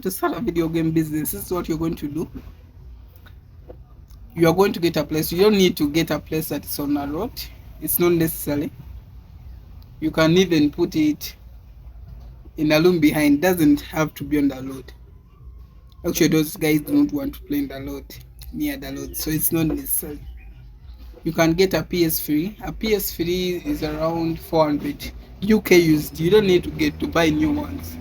To start a video game business, this is what you're going to do. You are going to get a place. You don't need to get a place that is on a road. It's not necessary. You can even put it in a room behind. It doesn't have to be on the road. Actually, those guys do not want to play in the road, near the road, so it's not necessary. You can get a PS3. A PS3 is around 400 UK used. You don't need to buy new ones.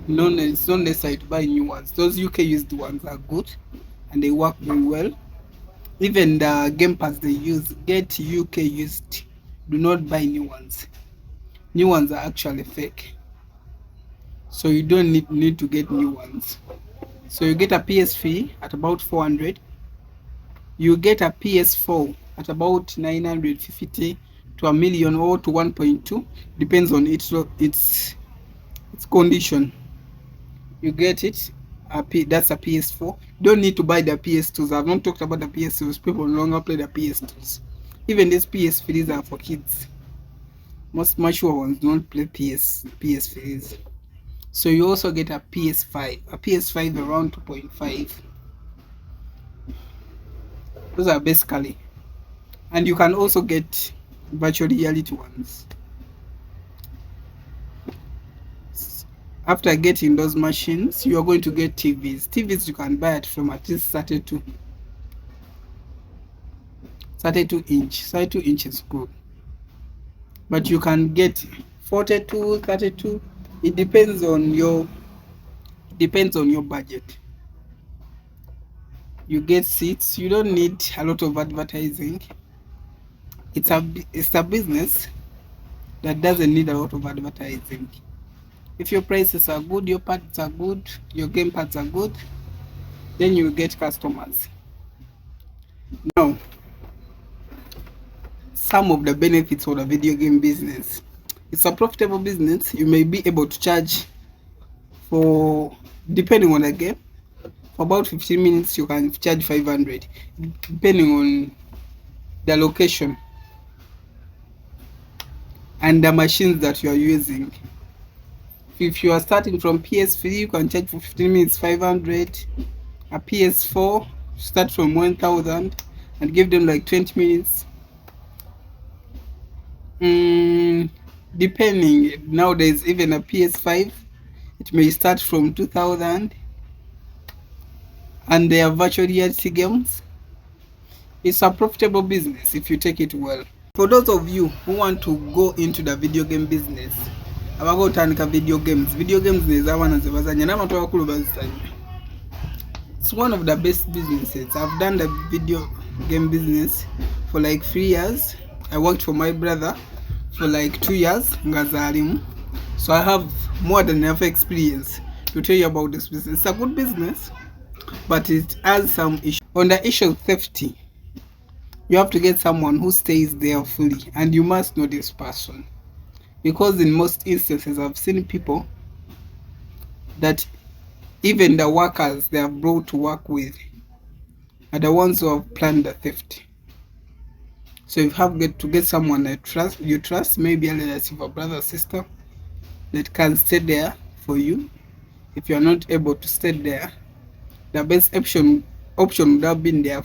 No, it's not necessary to buy new ones. Those UK used ones are good and they work very well. Even the gamepads they use, get UK used. Do not buy new ones. New ones are actually fake, so you don't need to get new ones. So you get a PS3 at about 400. You get a PS4 at about 950 to a million or to 1.2, depends on its condition. You get it. That's a PS4. You don't need to buy the PS2s. I've not talked about the PS2s. People no longer play the PS2s. Even these PS3s are for kids. Most mature ones don't play PS3s. So you also get a PS5. A PS5 around 2.5. Those are basically. And you can also get virtual reality ones. After getting those machines, you are going to get TVs. TVs you can buy it from at least 32 inch. 32 inch is good. But you can get 42, 32. It depends on your budget. You get seats. You don't need a lot of advertising. It's a business that doesn't need a lot of advertising. If your prices are good, your pads are good, your game pads are good, then you get customers. Now, some of the benefits of the video game business. It's a profitable business. You may be able to charge for, depending on the game, for about 15 minutes you can charge 500, depending on the location and the machines that you are using. If you are starting from PS3, you can charge for 15 minutes 500. A PS4, start from 1000 and give them like 20 minutes. Depending, nowadays even a PS5, it may start from 2000, and they are virtual reality games. It's a profitable business if you take it well. For those of you who want to go into the video game business, abagotandika video games nez'abaana ze bazanya n'abantu abakulu bazizanya. It's one of the best businesses. I've done the video game business for like 3 years. I worked for my brother for like 2 years, ngazalimu. So I have more than enough experience to tell you about this business. It's a good business, but it has some issues. On the issue of safety, you have to get someone who stays there fully, and you must know this person. Because in most instances, I've seen people that even the workers they are brought to work with are the ones who have planned the theft. So you have to get someone that you trust, maybe a relative, a brother, sister, that can stay there for you. If you are not able to stay there, the best option would have been there.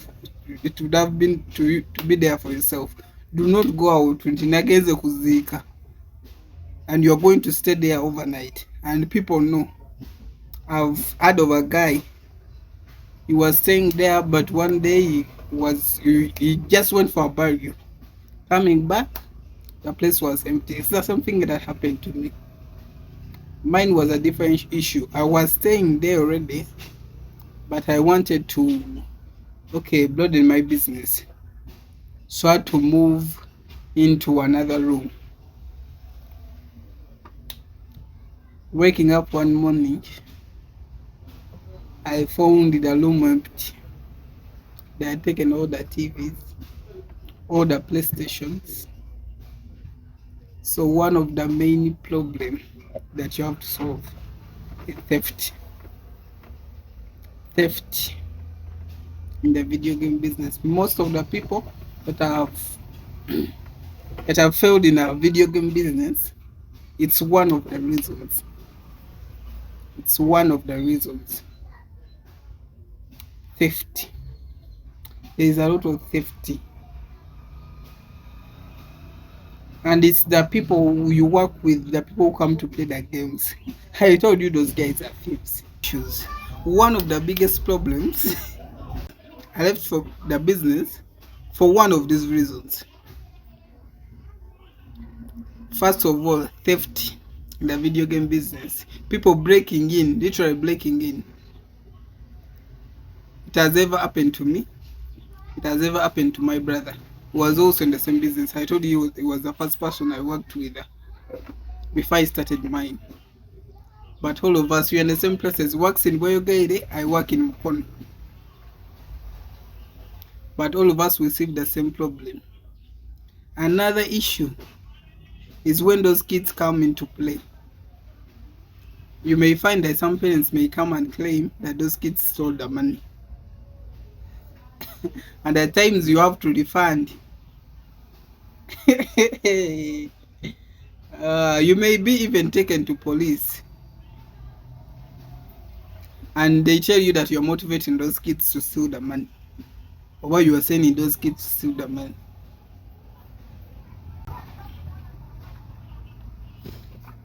It would have been to be there for yourself. Do not go out and you're going to stay there overnight. And people know. I've heard of a guy. He was staying there, but one day he just went for a barbecue. Coming back, the place was empty. It's not something that happened to me. Mine was a different issue. I was staying there already, but I wanted to broaden my business. So I had to move into another room. Waking up one morning, I found the room empty. They had taken all the TVs, all the PlayStations. So one of the main problems that you have to solve is theft. Theft in the video game business. Most of the people that have failed in a video game business, it's one of the reasons. It's one of the reasons. Theft. There is a lot of theft, and it's the people who you work with, the people who come to play the games. I told you those guys are thieves. Issues. One of the biggest problems. I left for the business for one of these reasons. First of all, theft in the video game business. People breaking in, literally breaking in. It has ever happened to me. It has ever happened to my brother, who was also in the same business. I told you he was the first person I worked with before I started mine. But all of us, we are in the same places. Works in Boyogaide, I work in Mukon. But all of us will see the same problem. Another issue is when those kids come into play. You may find that some parents may come and claim that those kids stole the money. And at times you have to refund. You may be even taken to police. And they tell you that you're motivating those kids to steal the money. Or why you are sending those kids to steal the money.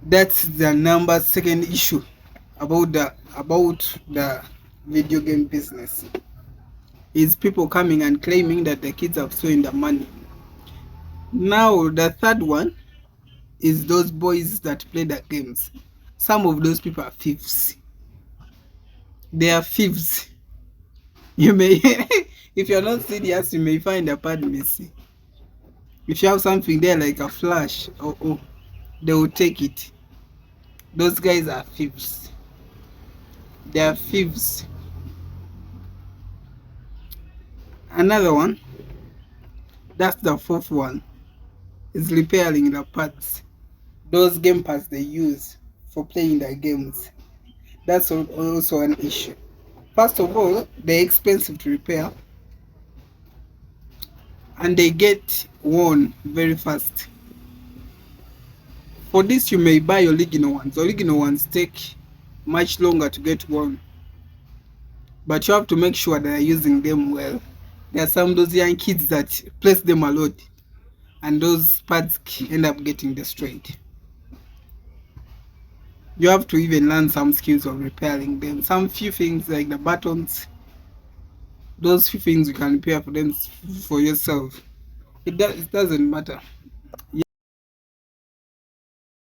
That's the second issue about the video game business. Is people coming and claiming that the kids have stolen the money. Now the third one is those boys that play the games. Some of those people are thieves. They are thieves. You may if you're not serious, you may find a pad missing. If you have something there like a flash, they will take it. Those guys are thieves. They are thieves. Another one, that's the fourth one, is repairing the parts. Those game parts they use for playing the games. That's also an issue. First of all, they're expensive to repair. And they get worn very fast. For this, you may buy original ones. Original ones take much longer to get worn. But you have to make sure that you're using them well. There are some of those young kids that place them a lot, and those parts end up getting destroyed. You have to even learn some skills of repairing them. Some few things like the buttons, those few things you can repair for them for yourself. It doesn't matter.